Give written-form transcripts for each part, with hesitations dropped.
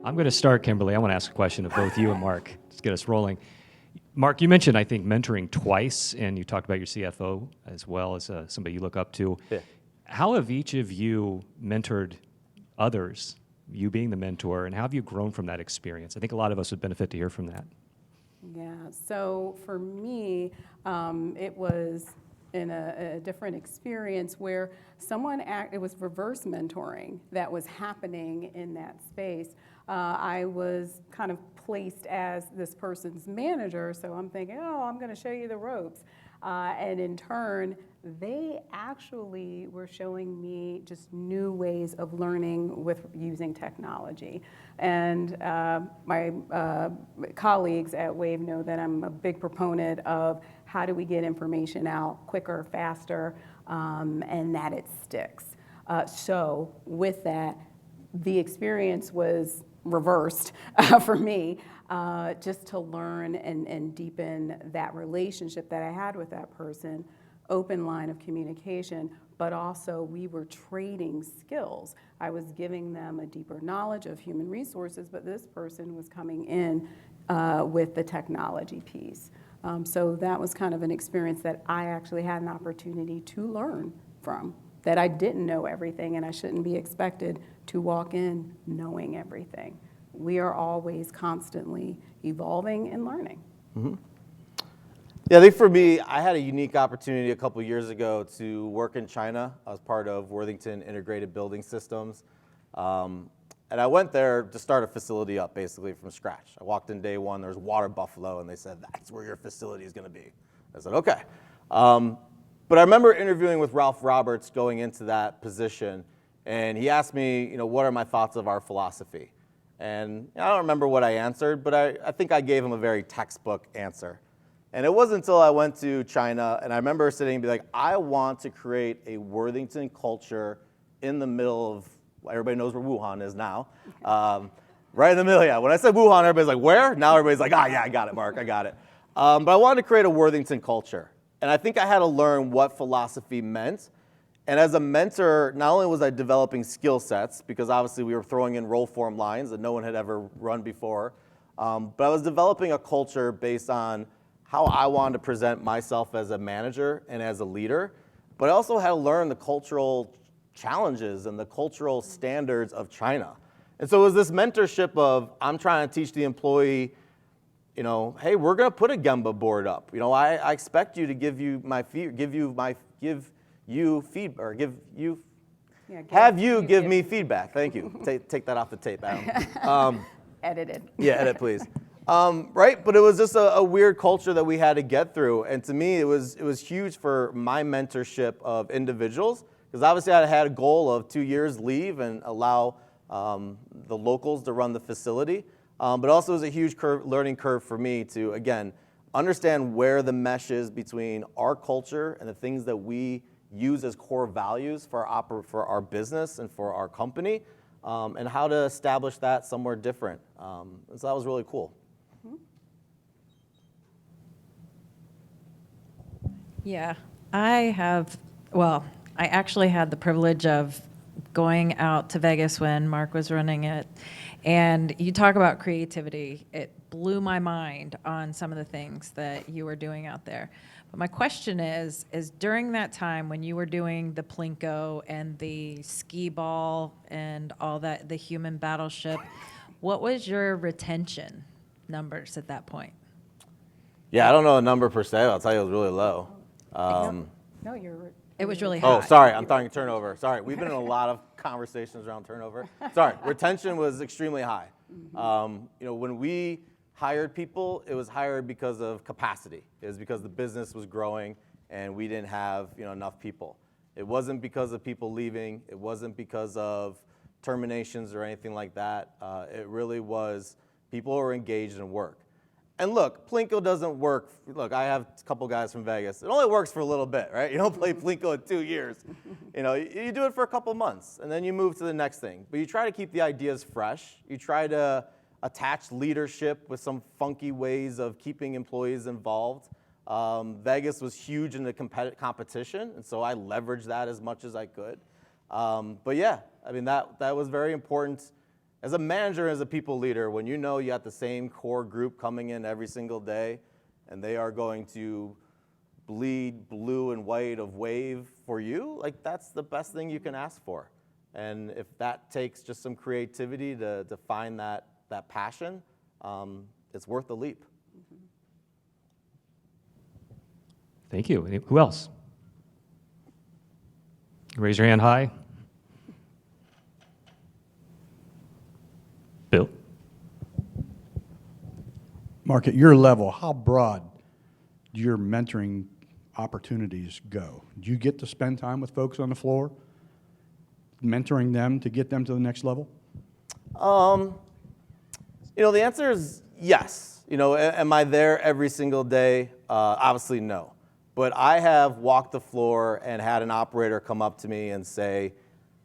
I'm going to start, Kimberly. I want to ask a question of both you and Mark. Just get us rolling. Mark, you mentioned, I think, mentoring twice, and you talked about your CFO as well as somebody you look up to. Yeah. How have each of you mentored others, you being the mentor, and how have you grown from that experience? I think a lot of us would benefit to hear from that. Yeah, so for me, it was in a different experience where it was reverse mentoring that was happening in that space. I was kind of placed as this person's manager, so I'm thinking, oh, I'm going to show you the ropes. And in turn, they actually were showing me just new ways of learning with using technology. And my colleagues at Wave know that I'm a big proponent of how do we get information out quicker, faster, and that it sticks. So with that, the experience was reversed for me, just to learn and deepen that relationship that I had with that person, open line of communication, but also we were trading skills. I was giving them a deeper knowledge of human resources, but this person was coming in with the technology piece. So that was kind of an experience that I actually had an opportunity to learn from, that I didn't know everything, and I shouldn't be expected to walk in knowing everything. We are always constantly evolving and learning. Mm-hmm. Yeah, I think for me, I had a unique opportunity a couple years ago to work in China. I was part of Worthington Integrated Building Systems. And I went there to start a facility up basically from scratch. I walked in day one, there was water buffalo, and they said, that's where your facility is gonna be. I said, okay. But I remember interviewing with Ralph Roberts going into that position, and he asked me, what are my thoughts of our philosophy? And I don't remember what I answered, but I think I gave him a very textbook answer. And it wasn't until I went to China, and I remember sitting and be like, I want to create a Worthington culture in the middle of, everybody knows where Wuhan is now. Right in the middle, yeah. When I said Wuhan, everybody's like, where? Now everybody's like, yeah, I got it, Mark, I got it. But I wanted to create a Worthington culture. And I think I had to learn what philosophy meant. And as a mentor, not only was I developing skill sets, because obviously we were throwing in roll form lines that no one had ever run before, but I was developing a culture based on how I wanted to present myself as a manager and as a leader, but I also had to learn the cultural challenges and the cultural standards of China. And so it was this mentorship of, I'm trying to teach the employee, hey, we're gonna put a Gemba board up. I expect you to give you me feedback. Thank you. Take that off the tape, Adam. Edited. Yeah, edit please. Right, but it was just a weird culture that we had to get through, and to me, it was huge for my mentorship of individuals, because obviously I had a goal of 2 years leave and allow the locals to run the facility, but also it was a huge learning curve for me to, again, understand where the mesh is between our culture and the things that we use as core values for our business and for our company, and how to establish that somewhere different. So that was really cool. Yeah, I actually had the privilege of going out to Vegas when Mark was running it. And you talk about creativity. It blew my mind on some of the things that you were doing out there. But my question is during that time when you were doing the Plinko and the skee ball and all that, the human battleship, what was your retention numbers at that point? Yeah, I don't know a number per se. I'll tell you it was really low. No, you're. It was really high. Oh, sorry, I'm talking turnover. Sorry, we've been in a lot of conversations around turnover. Sorry, retention was extremely high. When we hired people, it was hired because of capacity. It was because the business was growing and we didn't have enough people. It wasn't because of people leaving. It wasn't because of terminations or anything like that. It really was people who were engaged in work. And look, Plinko doesn't work. Look, I have a couple guys from Vegas. It only works for a little bit, right? You don't play Plinko in 2 years. You do it for a couple months, and then you move to the next thing. But you try to keep the ideas fresh. You try to attach leadership with some funky ways of keeping employees involved. Vegas was huge in the competition, and so I leveraged that as much as I could. But yeah, I mean, that was very important As a manager, as a people leader, when you know you got the same core group coming in every single day, and they are going to bleed blue and white of wave for you, like that's the best thing you can ask for. And if that takes just some creativity to find that passion, it's worth the leap. Thank you. Who else? Raise your hand high. Bill? Mark, at your level, how broad do your mentoring opportunities go? Do you get to spend time with folks on the floor, mentoring them to get them to the next level? The answer is yes. Am I there every single day? Obviously, no. But I have walked the floor and had an operator come up to me and say,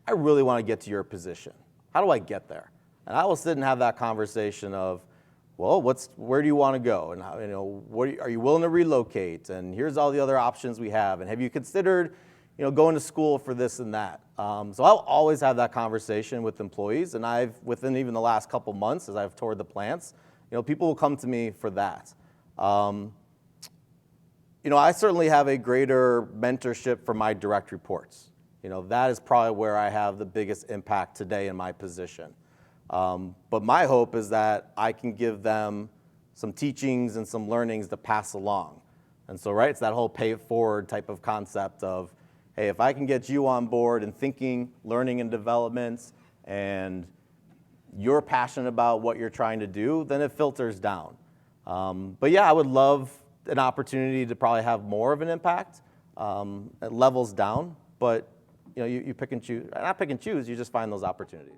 I really want to get to your position. How do I get there? And I will sit and have that conversation of, well, where do you want to go? And are you willing to relocate? And here's all the other options we have. And have you considered, going to school for this and that? So I'll always have that conversation with employees. And within even the last couple months, as I've toured the plants, people will come to me for that. I certainly have a greater mentorship for my direct reports. That is probably where I have the biggest impact today in my position. But my hope is that I can give them some teachings and some learnings to pass along. And so, right, it's that whole pay it forward type of concept of, hey, if I can get you on board and thinking, learning and developments, and you're passionate about what you're trying to do, then it filters down. But yeah, I would love an opportunity to probably have more of an impact. It levels down, but you pick and choose. Not pick and choose, you just find those opportunities.